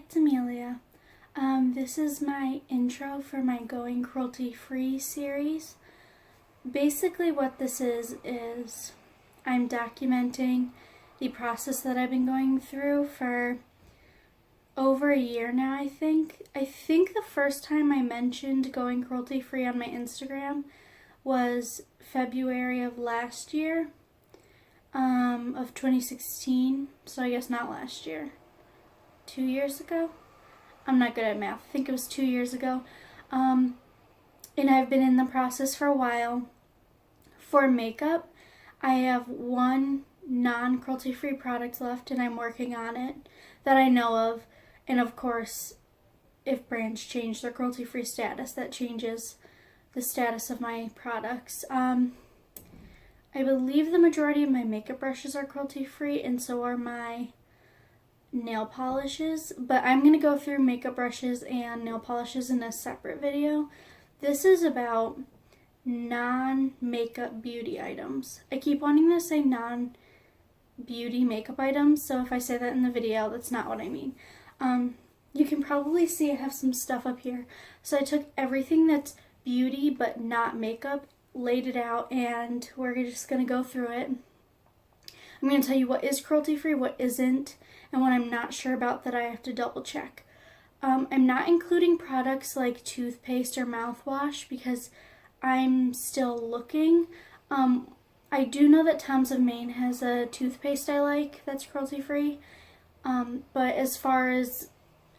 it's Amelia. This is my intro for my Going Cruelty Free series. Basically what this is I'm documenting the process that I've been going through for over a year now, I think. I think the first time I mentioned going cruelty free on my Instagram was February of last year, of 2016. So I guess not last year. 2 years ago? I'm not good at math. I think it was 2 years ago. And I've been in the process for a while. For makeup, I have one non-cruelty free product left and I'm working on it that I know of. And of course, if brands change their cruelty free status, that changes the status of my products. I believe the majority of my makeup brushes are cruelty free and so are my nail polishes, but I'm going to go through makeup brushes and nail polishes in a separate video. This is about non-makeup beauty items. I keep wanting to say non-beauty makeup items, so if I say that in the video, that's not what I mean. You can probably see I have some stuff up here. So I took everything that's beauty but not makeup, laid it out, and we're just going to go through it. I'm going to tell you what is cruelty free, what isn't, and what I'm not sure about that I have to double check. I'm not including products like toothpaste or mouthwash because I'm still looking. I do know that Tom's of Maine has a toothpaste I like that's cruelty free, but as far as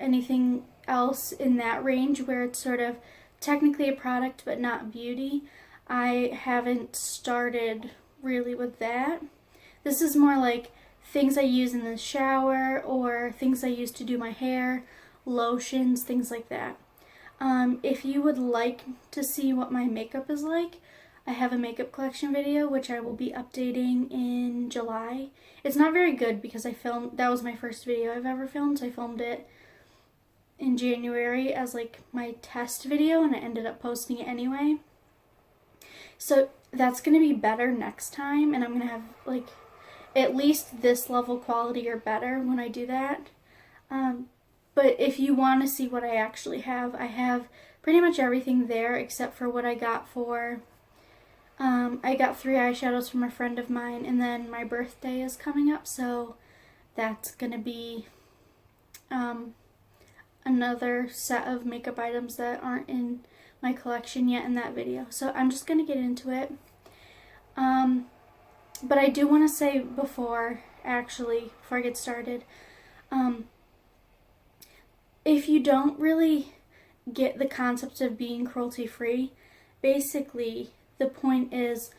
anything else in that range where it's sort of technically a product but not beauty, I haven't started really with that. This is more like things I use in the shower or things I use to do my hair, lotions, things like that. If you would like to see what my makeup is like, I have a makeup collection video which I will be updating in July. It's not very good because that was my first video I've ever filmed, so I filmed it in January as like my test video and I ended up posting it anyway. So that's going to be better next time and I'm going to have like at least this level quality or better when I do that. But if you want to see what I actually have, I have pretty much everything there except for what I got for, I got 3 eyeshadows from a friend of mine and then my birthday is coming up, so that's going to be another set of makeup items that aren't in my collection yet in that video. So I'm just going to get into it. But I do want to say before I get started, if you don't really get the concept of being cruelty free, basically the point is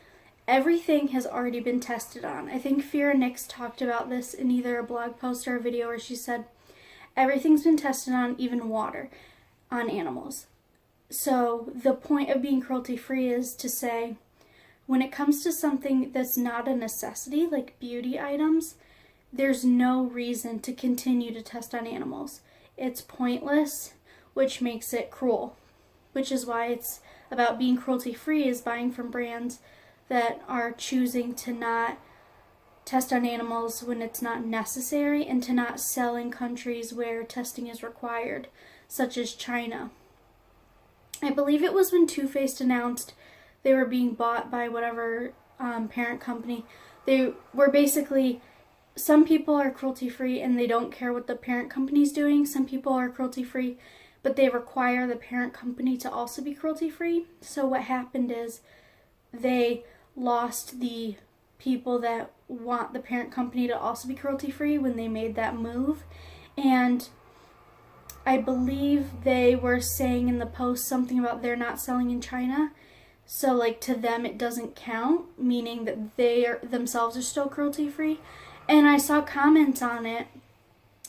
everything has already been tested on. I think Fira Nix talked about this in either a blog post or a video where she said everything's been tested on, even water, on animals. So the point of being cruelty free is to say, when it comes to something that's not a necessity, like beauty items, there's no reason to continue to test on animals. It's pointless, which makes it cruel, which is why it's about being cruelty-free, is buying from brands that are choosing to not test on animals when it's not necessary and to not sell in countries where testing is required, such as China. I believe it was when Too Faced announced they were being bought by whatever parent company. They were basically, some people are cruelty-free and they don't care what the parent company's doing. Some people are cruelty-free, but they require the parent company to also be cruelty-free. So what happened is they lost the people that want the parent company to also be cruelty-free when they made that move. And I believe they were saying in the post something about they're not selling in China. So, like, to them it doesn't count, meaning that they themselves are still cruelty-free. And I saw comments on it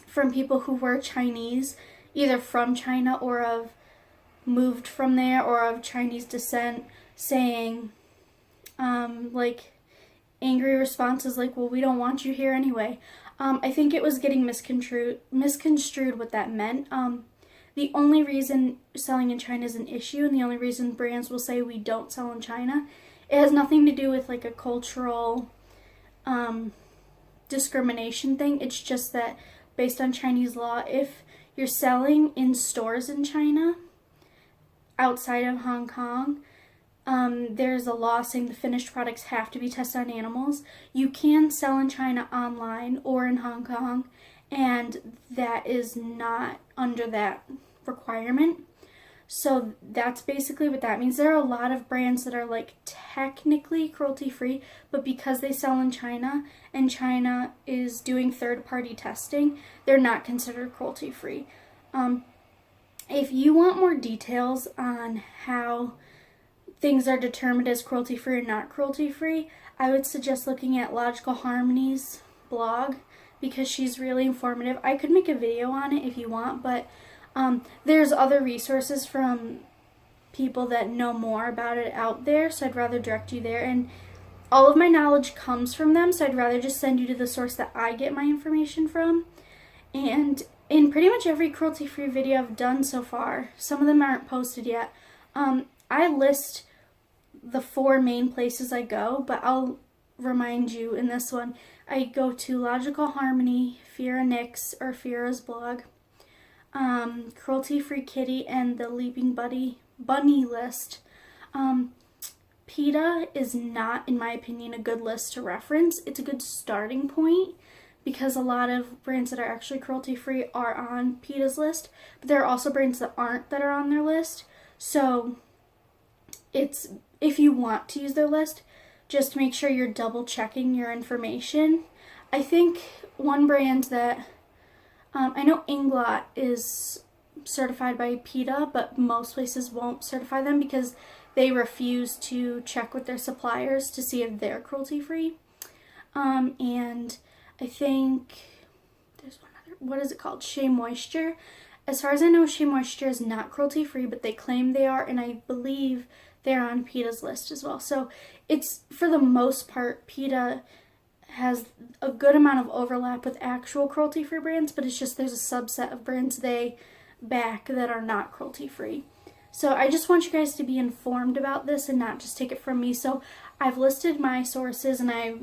from people who were Chinese, either from China or have moved from there or of Chinese descent, saying, like, angry responses like, well, we don't want you here anyway. I think it was getting misconstrued what that meant. The only reason selling in China is an issue and the only reason brands will say we don't sell in China, it has nothing to do with like a cultural discrimination thing. It's just that based on Chinese law, if you're selling in stores in China outside of Hong Kong, there's a law saying the finished products have to be tested on animals. You can sell in China online or in Hong Kong, and that is not under that requirement. So that's basically what that means. There are a lot of brands that are like technically cruelty free, but because they sell in China and China is doing third-party testing, they're not considered cruelty free. If you want more details on how things are determined as cruelty free or not cruelty free, I would suggest looking at Logical Harmony's blog, because she's really informative. I could make a video on it if you want, but there's other resources from people that know more about it out there, so I'd rather direct you there. And all of my knowledge comes from them, so I'd rather just send you to the source that I get my information from. And in pretty much every cruelty-free video I've done so far, some of them aren't posted yet, I list the 4 main places I go, but I'll remind you in this one. I go to Logical Harmony, Fira Nix, or Fira's blog, Cruelty Free Kitty, and the Leaping Bunny list. PETA is not, in my opinion, a good list to reference. It's a good starting point because a lot of brands that are actually cruelty free are on PETA's list, but there are also brands that aren't that are on their list. So it's, if you want to use their list, just make sure you're double checking your information. I think one brand that I know Inglot is certified by PETA, but most places won't certify them because they refuse to check with their suppliers to see if they're cruelty-free. And I think there's one other, what is it called? Shea Moisture. As far as I know, Shea Moisture is not cruelty-free, but they claim they are, and I believe they're on PETA's list as well. So it's, for the most part, PETA has a good amount of overlap with actual cruelty-free brands, but it's just there's a subset of brands they back that are not cruelty-free. So I just want you guys to be informed about this and not just take it from me. So I've listed my sources and I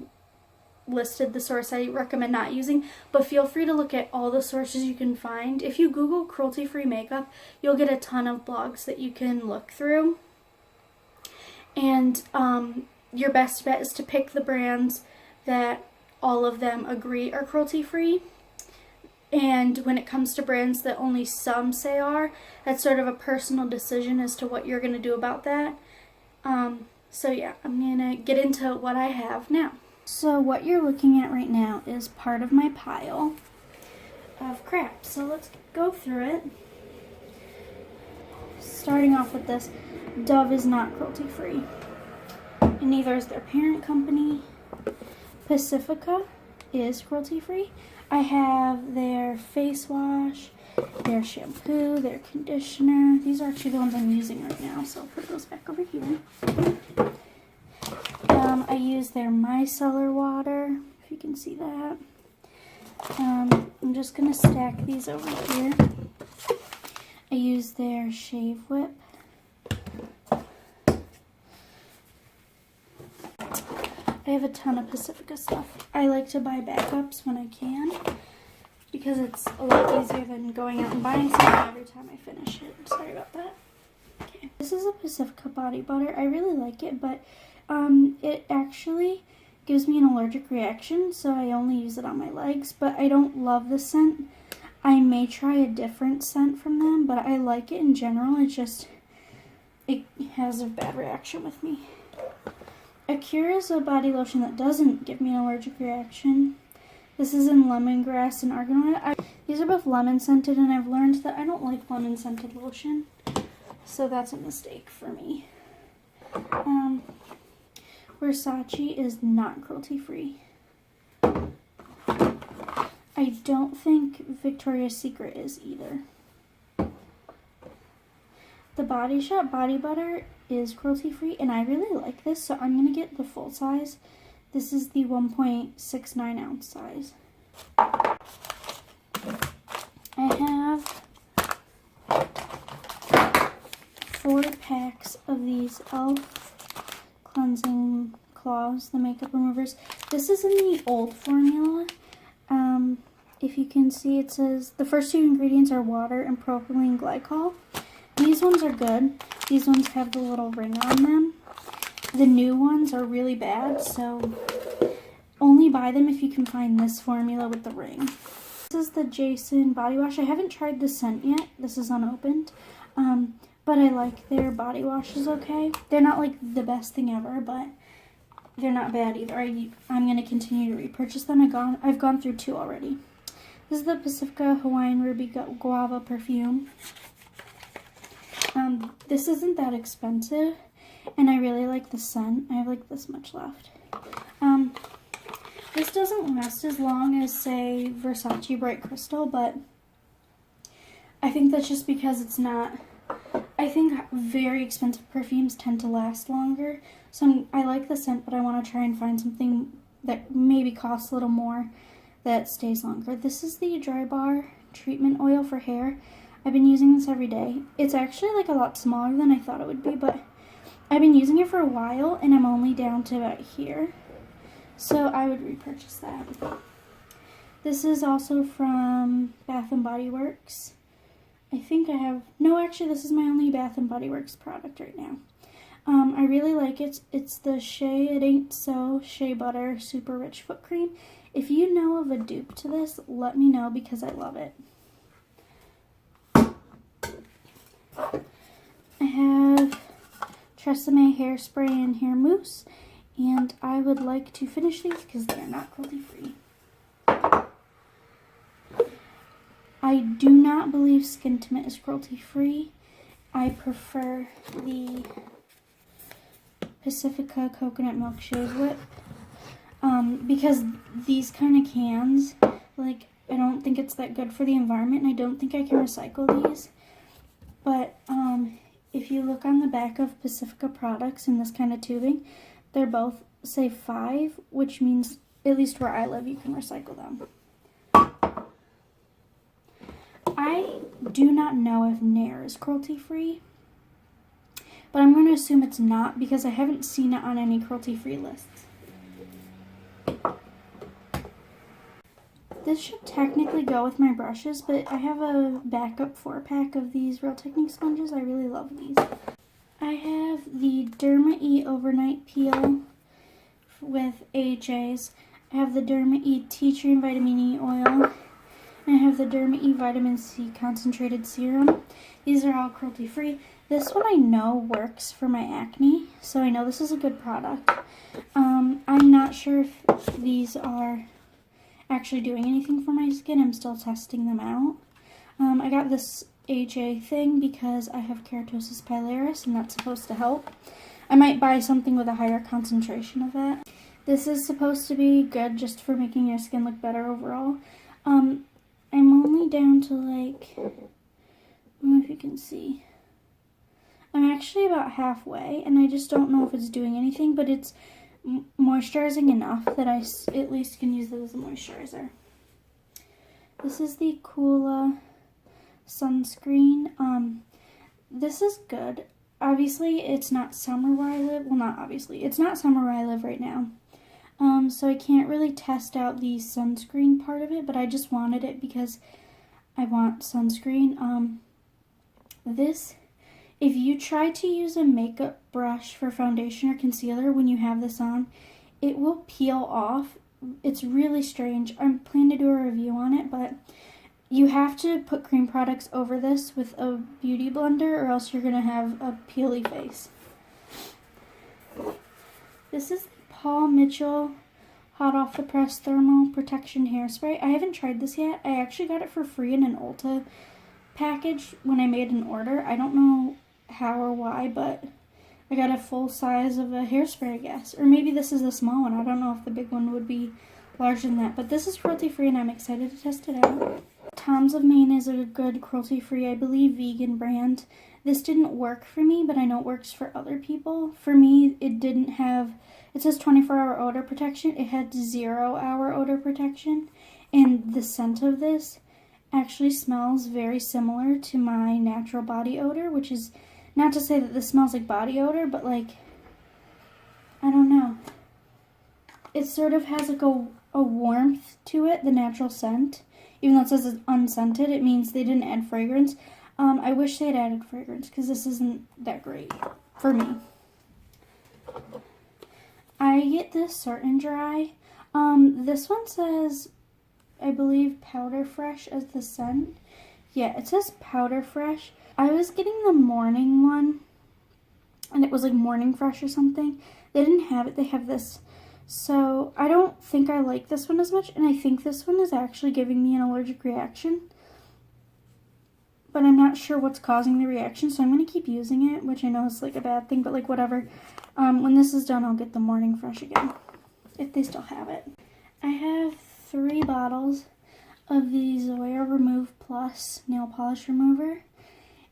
listed the source I recommend not using, but feel free to look at all the sources you can find. If you Google cruelty-free makeup, you'll get a ton of blogs that you can look through. And your best bet is to pick the brands that all of them agree are cruelty-free. And when it comes to brands that only some say are, that's sort of a personal decision as to what you're going to do about that. So yeah, I'm going to get into what I have now. So what you're looking at right now is part of my pile of crap. So let's go through it. Starting off with this, Dove is not cruelty-free. And neither is their parent company. Pacifica is cruelty-free. I have their face wash, their shampoo, their conditioner. These are actually the ones I'm using right now, so I'll put those back over here. I use their micellar water, if you can see that. I'm just going to stack these over here. I use their shave whip. I have a ton of Pacifica stuff. I like to buy backups when I can because it's a lot easier than going out and buying something every time I finish it. Sorry about that. Okay. This is a Pacifica body butter. I really like it, but it actually gives me an allergic reaction, so I only use it on my legs, but I don't love the scent. I may try a different scent from them, but I like it in general. It's just, it has a bad reaction with me. Unclear is a body lotion that doesn't give me an allergic reaction. This is in lemongrass and argan oil. These are both lemon scented, and I've learned that I don't like lemon scented lotion, so that's a mistake for me. Versace is not cruelty free. I don't think Victoria's Secret is either. The Body Shop body butter is cruelty free, and I really like this, so I'm going to get the full size. This is the 1.69 ounce size. I have 4 packs of these e.l.f. cleansing cloths, the makeup removers. This is in the old formula. If if you can see, it says the first two ingredients are water and propylene glycol. These ones are good. These ones have the little ring on them. The new ones are really bad, so only buy them if you can find this formula with the ring. This is the Jason body wash. I haven't tried the scent yet. This is unopened. But I like their body washes okay. They're not like the best thing ever, but they're not bad either. I'm going to continue to repurchase them. I've gone through 2 already. This is the Pacifica Hawaiian Ruby Guava perfume. This isn't that expensive, and I really like the scent. I have like this much left. This doesn't last as long as, say, Versace Bright Crystal, but I think that's just because it's not... I think very expensive perfumes tend to last longer. So I like the scent, but I want to try and find something that maybe costs a little more that stays longer. This is the Dry Bar Treatment Oil for Hair. I've been using this every day. It's actually like a lot smaller than I thought it would be, but I've been using it for a while, and I'm only down to about here. So I would repurchase that. This is also from Bath & Body Works. I think I have... No, actually, this is my only Bath & Body Works product right now. I really like it. It's the Shea It Ain't So Shea Butter Super Rich Foot Cream. If you know of a dupe to this, let me know because I love it. I have Tresemme Hairspray and Hair Mousse, and I would like to finish these because they're not cruelty-free. I do not believe Skintimate is cruelty-free. I prefer the Pacifica Coconut Milk Shave Whip because these kind of cans, like, I don't think it's that good for the environment, and I don't think I can recycle these. But if you look on the back of Pacifica products in this kind of tubing, they're both, say, 5, which means, at least where I live, you can recycle them. I do not know if Nair is cruelty-free, but I'm going to assume it's not because I haven't seen it on any cruelty-free lists. This should technically go with my brushes, but I have a backup 4-pack of these Real Technique sponges. I really love these. I have the Derma E Overnight Peel with AHAs. I have the Derma E Tea Tree and Vitamin E Oil. And I have the Derma E Vitamin C Concentrated Serum. These are all cruelty-free. This one I know works for my acne, so I know this is a good product. I'm not sure if these are actually doing anything for my skin. I'm still testing them out. I got this AHA thing because I have keratosis pilaris, and that's supposed to help. I might buy something with a higher concentration of that. This is supposed to be good just for making your skin look better overall. I'm only down to like, I don't know if you can see. I'm actually about halfway, and I just don't know if it's doing anything, but it's moisturizing enough that I at least can use it as a moisturizer. This is the Coola sunscreen. This is good. Obviously, it's not summer where I live. Well, not obviously. It's not summer where I live right now. So I can't really test out the sunscreen part of it, but I just wanted it because I want sunscreen. If you try to use a makeup brush for foundation or concealer when you have this on, it will peel off. It's really strange. I plan to do a review on it, but you have to put cream products over this with a beauty blender or else you're going to have a peely face. This is Paul Mitchell Hot Off the Press Thermal Protection Hairspray. I haven't tried this yet. I actually got it for free in an Ulta package when I made an order. I don't know how or why, but I got a full size of a hairspray, I guess. Or maybe this is the small one. I don't know if the big one would be larger than that. But this is cruelty-free, and I'm excited to test it out. Tom's of Maine is a good cruelty-free, I believe, vegan brand. This didn't work for me, but I know it works for other people. For me, it didn't have... It says 24-hour odor protection. It had 0-hour odor protection. And the scent of this actually smells very similar to my natural body odor, which is not to say that this smells like body odor, but like, I don't know. It sort of has like a warmth to it, the natural scent, even though it says it's unscented, it means they didn't add fragrance. I wish they had added fragrance because this isn't that great for me. I get this Sort and Dry. This one says, I believe, Powder Fresh as the scent. Yeah, it says Powder Fresh. I was getting the morning one, and it was like Morning Fresh or something. They didn't have it. They have this. So I don't think I like this one as much, and I think this one is actually giving me an allergic reaction. But I'm not sure what's causing the reaction, so I'm going to keep using it, which I know is like a bad thing, but like whatever. When this is done, I'll get the Morning Fresh again, if they still have it. I have 3 bottles of the Zoya Remove Plus nail polish remover,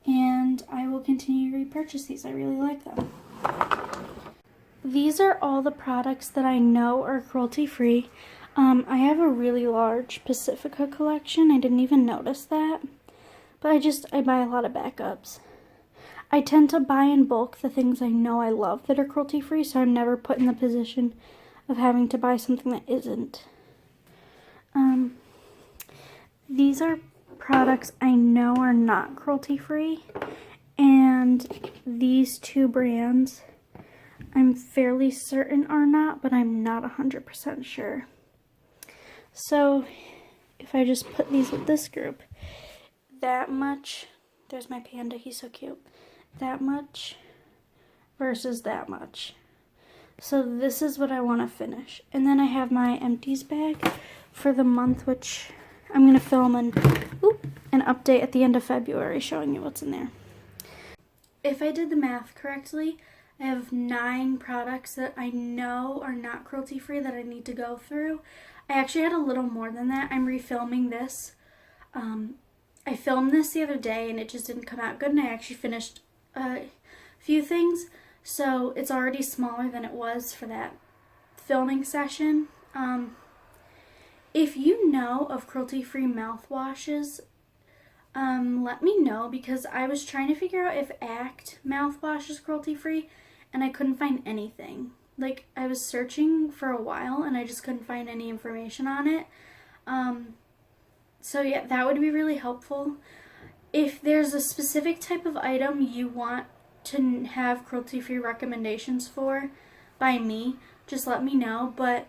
and I will continue to repurchase these. I really like them. These are all the products that I know are cruelty-free. I have a really large Pacifica collection. I didn't even notice that. But I buy a lot of backups. I tend to buy in bulk the things I know I love that are cruelty-free, so I'm never put in the position of having to buy something that isn't. These are products I know are not cruelty-free, and these 2 brands I'm fairly certain are not, but I'm not 100% sure. So if I just put these with this group, that much, there's my panda, he's so cute, that much versus that much. So this is what I want to finish. And then I have my empties bag for the month, which I'm going to film an update at the end of February showing you what's in there. If I did the math correctly, I have 9 products that I know are not cruelty-free that I need to go through. I actually had a little more than that. I'm refilming this. I filmed this the other day and it just didn't come out good, and I actually finished a few things, so it's already smaller than it was for that filming session. If you know of cruelty-free mouthwashes, let me know, because I was trying to figure out if Act mouthwash is cruelty-free and I couldn't find anything. Like, I was searching for a while and I just couldn't find any information on it. So yeah, that would be really helpful. If there's a specific type of item you want to have cruelty-free recommendations for by me, just let me know. But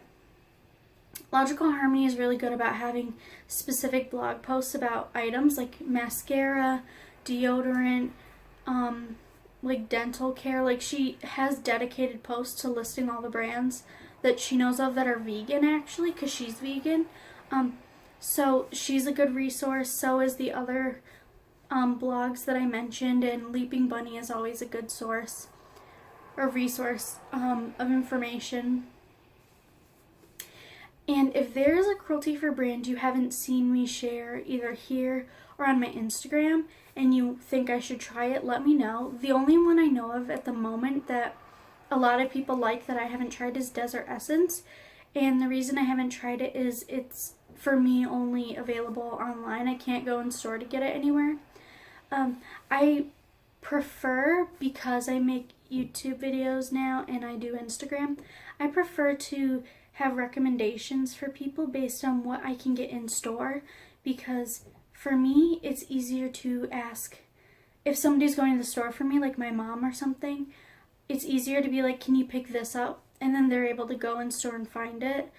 Logical Harmony is really good about having specific blog posts about items like mascara, deodorant, like dental care. Like, she has dedicated posts to listing all the brands that she knows of that are vegan, actually, because she's vegan. So she's a good resource. So is the other blogs that I mentioned, and Leaping Bunny is always a good source or resource of information. And if there's a cruelty-free brand you haven't seen me share either here or on my Instagram and you think I should try it, let me know. The only one I know of at the moment that a lot of people like that I haven't tried is Desert Essence. And the reason I haven't tried it is it's, for me, only available online. I can't go in store to get it anywhere. I prefer, because I make YouTube videos now and I do Instagram, I prefer to have recommendations for people based on what I can get in store, because for me it's easier to ask if somebody's going to the store for me, like my mom or something. It's easier to be like, can you pick this up, and then they're able to go in store and find it,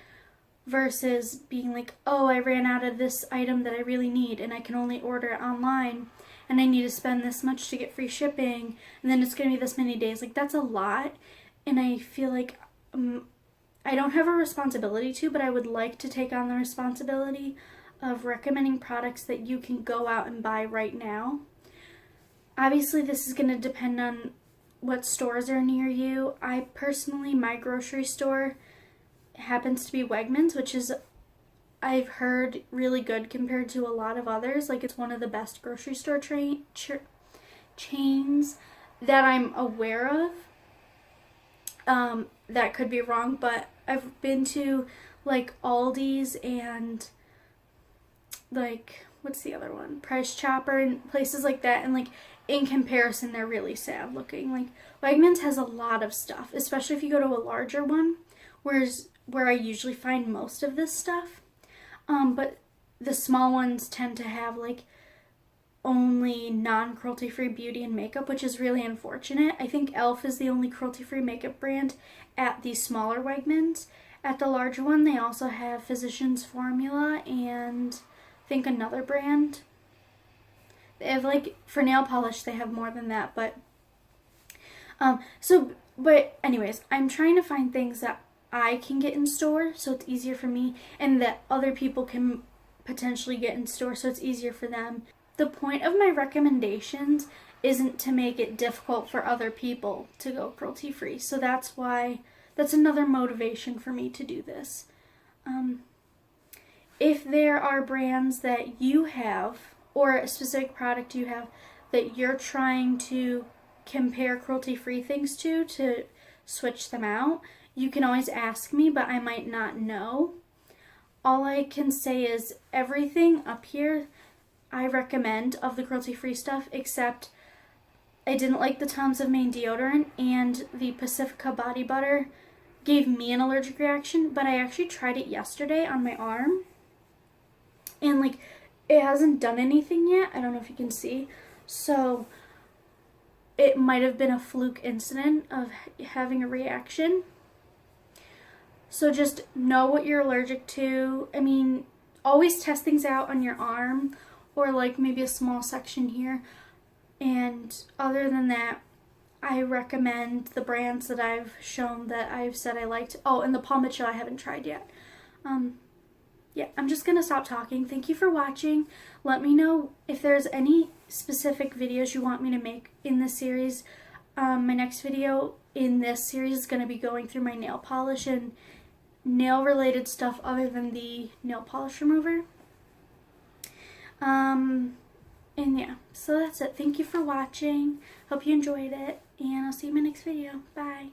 versus being like, oh, I ran out of this item that I really need and I can only order it online and I need to spend this much to get free shipping, and then it's going to be this many days. Like, that's a lot, and I feel like I don't have a responsibility to, but I would like to take on the responsibility of recommending products that you can go out and buy right now. Obviously, this is going to depend on what stores are near you. I personally, my grocery store happens to be Wegmans, which is, I've heard, really good compared to a lot of others. Like, it's one of the best grocery store chains that I'm aware of. That could be wrong, but I've been to like Aldi's and like, what's the other one? Price Chopper and places like that, and like in comparison they're really sad looking. Like, Wegmans has a lot of stuff, especially if you go to a larger one, where I usually find most of this stuff. But the small ones tend to have like only non-cruelty free beauty and makeup, which is really unfortunate. I think e.l.f. is the only cruelty free makeup brand at the smaller Wegmans. At the larger one, they also have Physicians Formula and I think another brand. They have like, for nail polish, they have more than that, but but anyways, I'm trying to find things that I can get in store so it's easier for me, and that other people can potentially get in store so it's easier for them. The point of my recommendations isn't to make it difficult for other people to go cruelty free. So that's another motivation for me to do this. If there are brands that you have, or a specific product you have that you're trying to compare cruelty free things to switch them out, you can always ask me, but I might not know. All I can say is everything up here I recommend of the cruelty-free stuff, except I didn't like the Tom's of Maine deodorant, and the Pacifica body butter gave me an allergic reaction, but I actually tried it yesterday on my arm, and like it hasn't done anything yet. I don't know if you can see, so it might have been a fluke incident of having a reaction. So just know what you're allergic to. I mean, always test things out on your arm, or like maybe a small section here. And other than that, I recommend the brands that I've shown that I've said I liked. Oh, and the Paul Mitchell I haven't tried yet. Yeah, I'm just going to stop talking. Thank you for watching. Let me know if there's any specific videos you want me to make in this series. My next video in this series is going to be going through my nail polish and nail related stuff other than the nail polish remover. And yeah, so that's it. Thank you for watching. Hope you enjoyed it, and I'll see you in my next video. Bye.